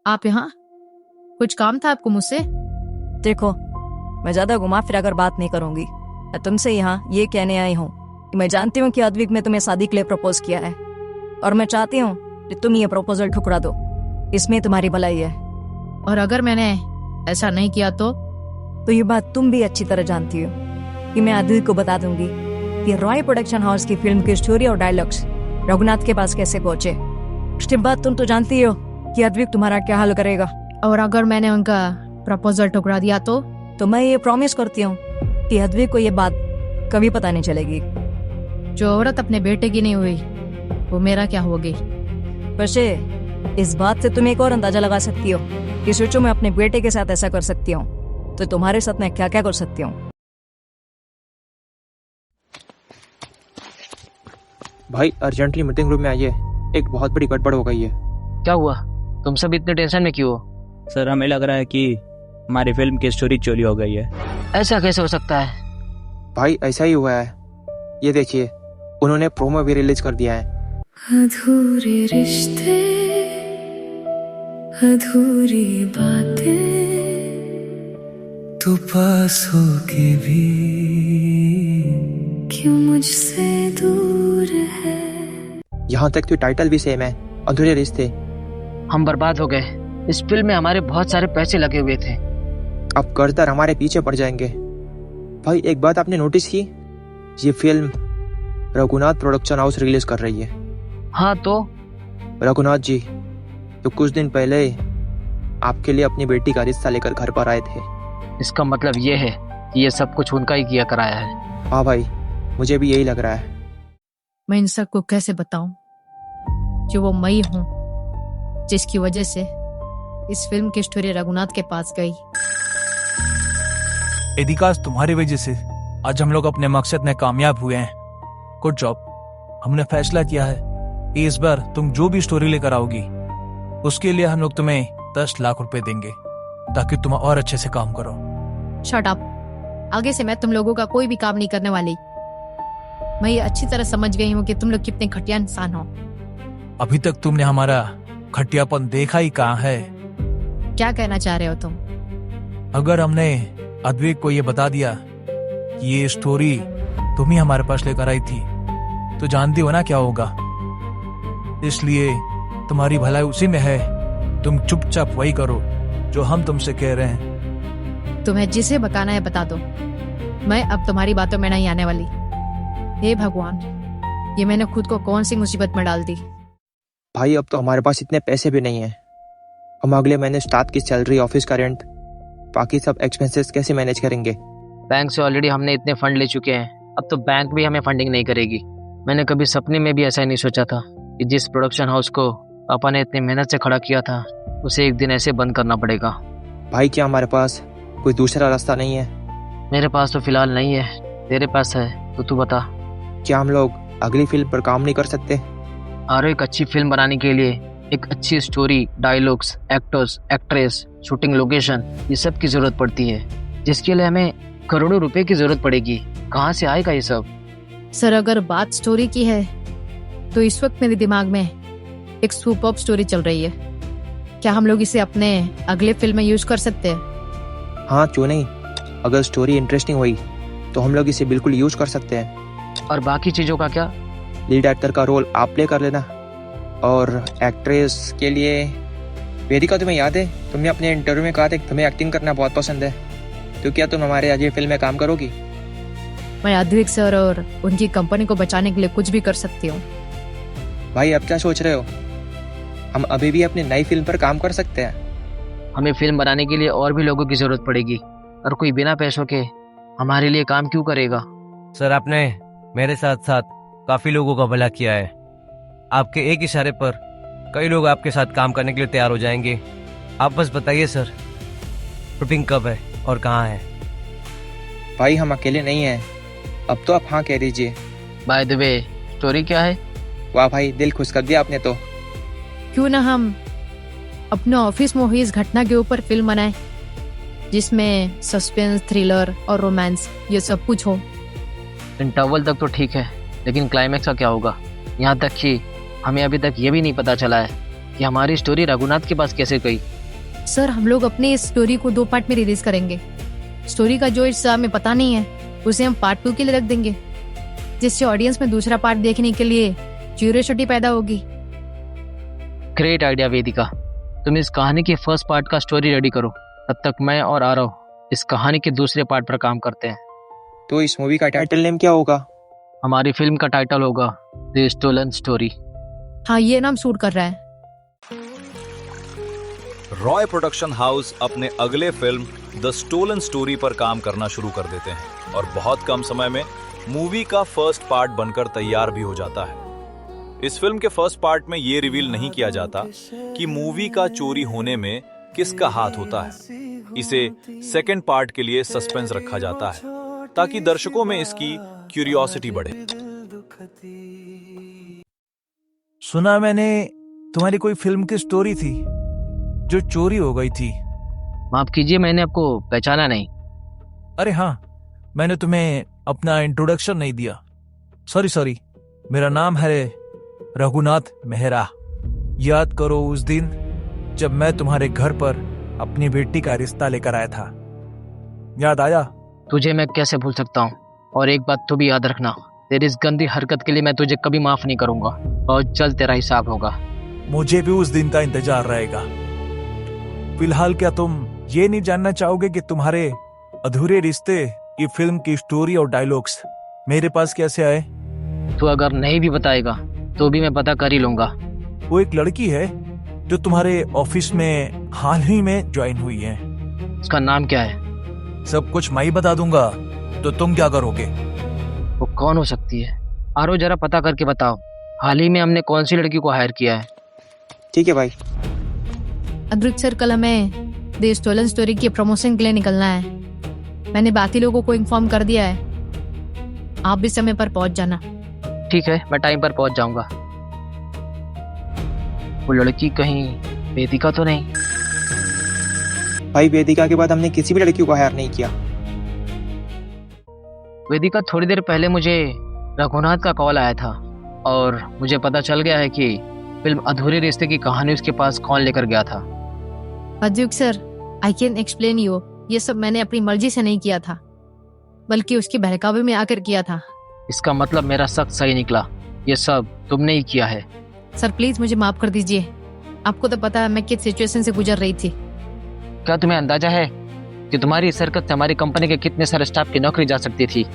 आप यहाँ? कुछ काम था आपको मुझसे? देखो, मैं ज्यादा घुमा फिरा कर बात नहीं करूंगी। मैं तुमसे यहाँ ये कहने आई हूँ कि मैं जानती हूँ कि अद्विक ने तुम्हें शादी के लिए प्रपोज किया है, और मैं चाहती हूँ कि तुम ये प्रपोजल ठुकरा दो। इसमें तुम्हारी भलाई है। और अगर मैंने ऐसा नहीं किया तो ये बात तुम भी अच्छी तरह जानती हो कि मैं अद्विक को बता दूंगी कि रॉय प्रोडक्शन हाउस की फिल्म की स्टोरी और डायलॉग्स रघुनाथ के पास कैसे पहुंचे। उसके बाद तुम तो जानती हो कि अद्विक तुम्हारा क्या हाल करेगा। और अगर मैंने उनका प्रपोजल ठुकरा दिया तो मैं ये प्रॉमिस करती हूँ कि अद्विक को ये बात कभी पता नहीं चलेगी। जो औरत अपने बेटे की नहीं हुई वो मेरा क्या होगी? वैसे इस बात से तुम एक और अंदाजा लगा सकती हो कि सोचो मैं अपने बेटे के साथ ऐसा कर सकती हूँ तो तुम्हारे साथ मैं क्या क्या कर सकती हूँ। भाई अर्जेंटली मीटिंग रूम में आइए, एक बहुत बड़ी गड़बड़ हो गई है। क्या हुआ? तुम सब इतने टेंशन में क्यों हो? सर, हमें लग रहा है कि हमारी फिल्म की स्टोरी चोरी हो गई है। ऐसा कैसे हो सकता है? भाई ऐसा ही हुआ है, ये देखिए उन्होंने प्रोमो भी रिलीज कर दिया है। अधूरे रिश्ते, अधूरी बातें, तू पास हो के भी क्यों मुझसे दूर है। यहाँ तक तो टाइटल भी सेम है, अधूरे रिश्ते। हम बर्बाद हो गए। इस फिल्म में हमारे बहुत सारे पैसे लगे हुए थे। अब कर्जदार हमारे पीछे पड़ जाएंगे। भाई एक बात आपने नोटिस की, ये film Raghunath production house release कर रही है। हाँ तो रघुनाथ जी तो कुछ दिन पहले आपके लिए अपनी बेटी का रिश्ता लेकर घर पर आए थे। इसका मतलब ये है कि ये सब कुछ उनका ही किया कराया है। हाँ भाई, मुझे भी यही लग रहा है। मैं इन सबको कैसे बताऊं जो वो मई हूं जिसकी वजह से इस फिल्म की स्टोरी रघुनाथ के पास गई। एदिकास, तुम्हारी वजह से आज हम लोग अपने मकसद में कामयाब हुए हैं। Good job. हमने फैसला किया है कि इस बार तुम जो भी स्टोरी लेकर आओगी उसके लिए हम लोग तुम्हें 10 लाख रुपए देंगे ताकि तुम और अच्छे से काम करो। Shut up. आगे से मैं तुम लोगों का कोई भी काम नहीं करने वाली। मैं ये अच्छी तरह समझ गई हूँ कि तुम लोग कितने घटिया इंसान हो। अभी तक तुमने हमारा घटियापन देखा ही कहाँ है। क्या कहना चाह रहे हो तुम? अगर हमने अद्वैत को ये बता दिया कि ये स्टोरी तुम ही हमारे पास लेकर आई थी तो जानती हो ना क्या होगा। इसलिए तुम्हारी भलाई उसी में है, तुम चुपचाप वही करो जो हम तुमसे कह रहे हैं। तुम्हें जिसे बताना है बता दो। मैं अब तुम्हारी बातों में नहीं आने वाली। हे भगवान, ये मैंने खुद को कौन सी मुसीबत में डाल दी। भाई अब तो हमारे पास इतने पैसे भी नहीं है। हम अगले महीने स्टाफ की सैलरी, ऑफिस का रेंट, बाकी सब एक्सपेंसेस कैसे मैनेज करेंगे। बैंक से ऑलरेडी हमने इतने फंड ले चुके हैं, अब तो बैंक भी हमें फंडिंग नहीं करेगी। मैंने कभी सपने में भी ऐसा नहीं सोचा था कि जिस प्रोडक्शन हाउस को पापा ने इतनी मेहनत से खड़ा किया था उसे एक दिन ऐसे बंद करना पड़ेगा। भाई क्या हमारे पास कोई दूसरा रास्ता नहीं है? मेरे पास तो फिलहाल नहीं है, तेरे पास है तो तू बता। क्या हम लोग अगली फिल्म पर काम नहीं कर सकते? और एक अच्छी फिल्म बनाने के लिए एक अच्छी story, dialogues, actors, actress, shooting location, ये सब की जरूरत पड़ती है, जिसके लिए हमें करोड़ों रुपए की जरूरत पड़ेगी। कहाँ से आएगा ये सब? सर, अगर बात स्टोरी की है तो इस वक्त मेरे दिमाग में एक सुपर्ब स्टोरी चल रही है। क्या हम लोग इसे अपने अगले फिल्म में यूज कर सकते हैं? हाँ क्यों नहीं, अगर स्टोरी इंटरेस्टिंग हुई तो हम लोग इसे बिल्कुल यूज कर सकते हैं। और बाकी चीजों का क्या? लीड एक्टर का रोल आप प्ले कर लेना, और एक्ट्रेस के लिए वेदिका, तुम्हें याद है तुमने अपने इंटरव्यू में कहा था कि तुम्हें एक्टिंग करना बहुत पसंद है, तो क्या तुम हमारे अगली फिल्म में काम करोगी? मैं अद्वैत सर और उनकी कंपनी को बचाने के लिए कुछ भी कर सकती हूँ। भाई अब क्या सोच रहे हो? हम अभी भी अपनी नई फिल्म पर काम कर सकते हैं। हमें फिल्म बनाने के लिए और भी लोगों की जरूरत पड़ेगी, और कोई बिना पैसों के हमारे लिए काम क्यों करेगा? सर, आपने मेरे साथ साथ काफी लोगों का भला किया है। आपके एक इशारे पर कई लोग आपके साथ काम करने के लिए तैयार हो जाएंगे। आप बस बताइए सर, शूटिंग कब है और कहाँ है? भाई हम अकेले नहीं हैं, अब तो आप हाँ कह दीजिए। बाय द वे, स्टोरी क्या है? वाह भाई, दिल खुश कर दिया आपने तो। क्यों ना हम अपने ऑफिस में हुई इस घटना के ऊपर फिल्म बनाएं, जिसमें सस्पेंस, थ्रिलर और रोमांस ये सब कुछ हो। इंटरवल तक तो ठीक है, लेकिन क्लाइमैक्स का क्या होगा? यहाँ तक कि हमें अभी तक ये भी नहीं पता चला है कि हमारी स्टोरी रघुनाथ के पास कैसे गई। सर हम लोग अपनी इस स्टोरी को 2 पार्ट में रिलीज करेंगे। स्टोरी का जो हिस्सा हमें पता नहीं है उसे हम पार्ट 2 के लिए रख देंगे, जिससे ऑडियंस में दूसरा पार्ट देखने के लिए क्यूरियोसिटी पैदा होगी। ग्रेट आइडिया वेदिका। तुम इस कहानी की फर्स्ट पार्ट का स्टोरी रेडी करो, तब तक मैं और आरव इस कहानी के दूसरे पार्ट पर काम करते हैं। तो इस मूवी का टाइटल नेम क्या होगा? हमारी फिल्म का टाइटल होगा द स्टोलन स्टोरी। हाँ, ये नाम सूट कर रहा है। रॉय प्रोडक्शन हाउस अपने अगले फिल्म द स्टोलन स्टोरी पर काम करना शुरू कर देते हैं और बहुत कम समय में मूवी का फर्स्ट पार्ट बनकर तैयार भी हो जाता है। इस फिल्म के फर्स्ट पार्ट में ये रिवील नहीं किया जाता कि मूवी का चोरी होने में किसका हाथ होता है। इसे सेकंड पार्ट के लिए सस्पेंस रखा जाता है ताकि दर्शकों में इसकी क्यूरियोसिटी बढ़े। सुना मैंने तुम्हारी कोई फिल्म की स्टोरी थी जो चोरी हो गई थी। माफ कीजिए, मैंने आपको पहचाना नहीं। अरे हाँ, मैंने तुम्हें अपना इंट्रोडक्शन नहीं दिया। सॉरी, मेरा नाम है रघुनाथ मेहरा। याद करो उस दिन जब मैं तुम्हारे घर पर अपनी बेटी का रिश्ता लेकर आया था, याद आया? तुझे मैं कैसे भूल सकता हूँ। और एक बात तो भी याद रखना, तेरी इस गंदी हरकत के लिए मैं तुझे कभी माफ नहीं करूंगा और जल्द तेरा हिसाब होगा। मुझे भी उस दिन का इंतजार रहेगा। फिलहाल क्या तुम ये नहीं जानना चाहोगे कि तुम्हारे अधूरे रिश्ते की फिल्म की स्टोरी और डायलॉग्स मेरे पास कैसे आए? तू अगर नहीं भी बताएगा तो भी मैं पता कर ही लूंगा। वो एक लड़की है जो तुम्हारे ऑफिस में हाल ही में ज्वाइन हुई है। उसका नाम क्या है? सब कुछ मैं ही बता दूंगा, तो तुम क्या करोगे? वो कौन हो सकती है? आरो जरा पता करके बताओ, हाल ही में हमने कौन सी लड़की को हायर किया है। ठीक है भाई। अद्भुत सर, कल हमें द स्टोलन स्टोरी की प्रमोशन के लिए निकलना है। मैंने बाकी लोगों को इन्फॉर्म कर दिया है। आप भी समय पर पहुंच जाना। ठीक है, मैं टाइम पर पहुंच जाऊंगा। वो लड़की कहीं वेदिका तो नहीं? भाई वेदिका के बाद हमने किसी भी लड़की को हायर नहीं किया। वेदिका, थोड़ी देर पहले मुझे रघुनाथ का कॉल आया था और मुझे पता चल गया है कि फिल्म अधूरे रिश्ते की कहानी उसके पास कौन लेकर गया था। अद्भुत sir, I can explain you. ये सब मैंने अपनी मर्जी से नहीं किया था, बल्कि उसके बहकावे में आकर किया था। इसका मतलब मेरा शक सही निकला, ये सब तुमने ही किया है। सर प्लीज मुझे माफ कर दीजिए। आपको तो पता है मैं किस सिचुएशन से गुजर रही थी। क्या तुम्हें अंदाजा है कि तुम्हारी इस हरकत से हमारी कंपनी के कितने सारे स्टाफ की नौकरी जा सकती थी?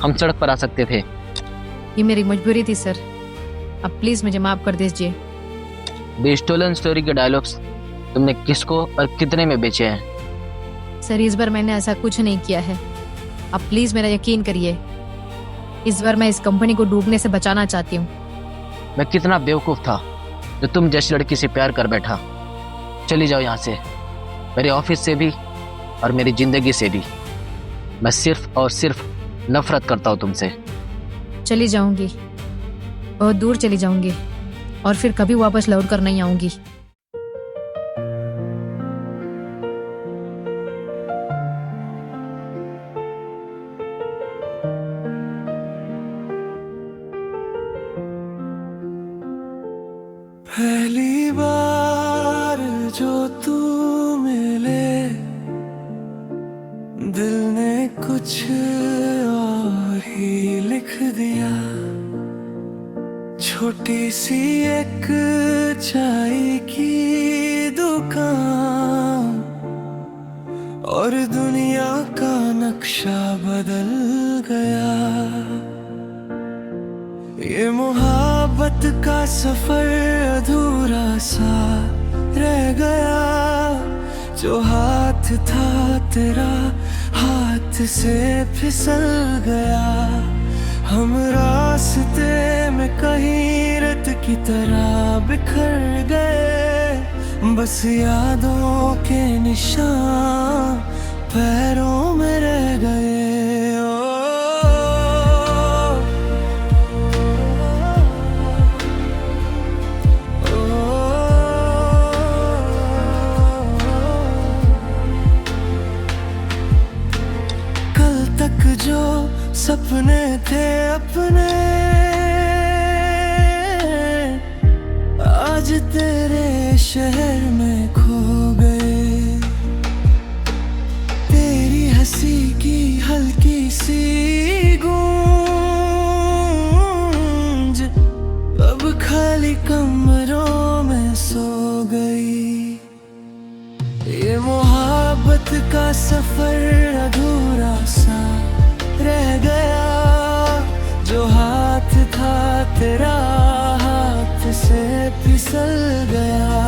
हम सड़क पर आ सकते थे। ये मेरी मजबूरी थी सर, अब प्लीज मुझे माफ कर दीजिए। द स्टोलन स्टोरी के डायलॉग्स तुमने किसको और कितने में बेचे हैं? सर इस बार मैंने ऐसा कुछ नहीं किया है, अब प्लीज मेरा यकीन करिए। इस बार मैं इस कंपनी को डूबने से बचाना चाहती हूँ। मैं कितना बेवकूफ था जो तुम जैसी लड़की से प्यार कर बैठा। चली जाओ यहाँ से, मेरे ऑफिस से भी और मेरी जिंदगी से भी। मैं सिर्फ और सिर्फ नफरत करता हूँ तुमसे। चली जाऊंगी, बहुत दूर चली जाऊंगी और फिर कभी वापस लौट कर नहीं आऊंगी। पहली बार जो तू मिले, दिल ने कुछ और ही लिख दिया। छोटी सी एक चाय की दुकान और दुनिया का नक्शा बदल गया। ये मोहब्बत का सफर अधूरा सा रह गया। जो हाथ था तेरा हाथ से फिसल गया। हम रास्ते में कहीं रेत की तरह बिखर गए। बस यादों के निशान पैरों में रह गए। जो सपने थे अपने आज तेरे शहर में खो गए। ये मोहब्बत का सफर अधूरा सा रह गया, जो हाथ था तेरा हाथ से फिसल गया।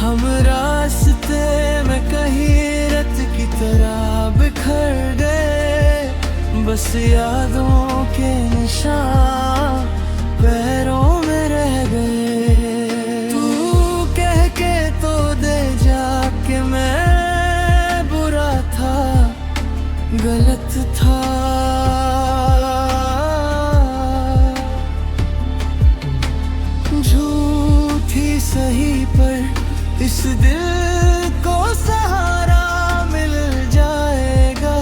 हम रास्ते में कहीं रत की तरह बिखर गए, बस यादों के निशान पैरों में रह गए। तू कह के तो दे जा कि मैं बुरा था, गलत था। झूठी सही पर इस दिल को सहारा मिल जाएगा।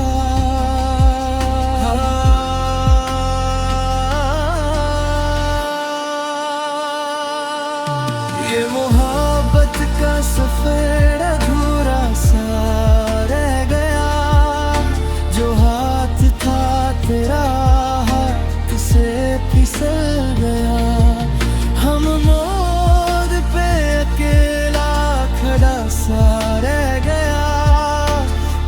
ये मोहब्बत का सफर अधूरा सा रह गया, जो हाथ था तेरा हाथ से फिसल गया। हम मोड़ पे अकेला खड़ा सा रह गया,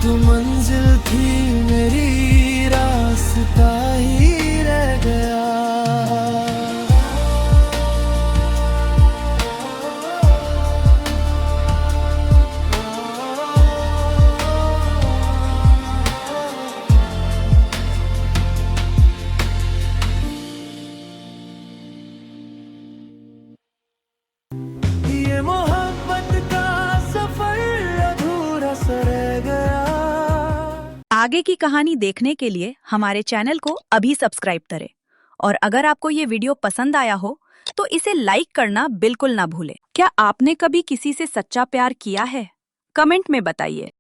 तू मंजिल थी मेरी रास्ता ही रह गया। ये मोहब्बत का सफर अधूरा सा रह गया। आगे की कहानी देखने के लिए हमारे चैनल को अभी सब्सक्राइब करें और अगर आपको ये वीडियो पसंद आया हो तो इसे लाइक करना बिल्कुल ना भूलें। क्या आपने कभी किसी से सच्चा प्यार किया है? कमेंट में बताइए।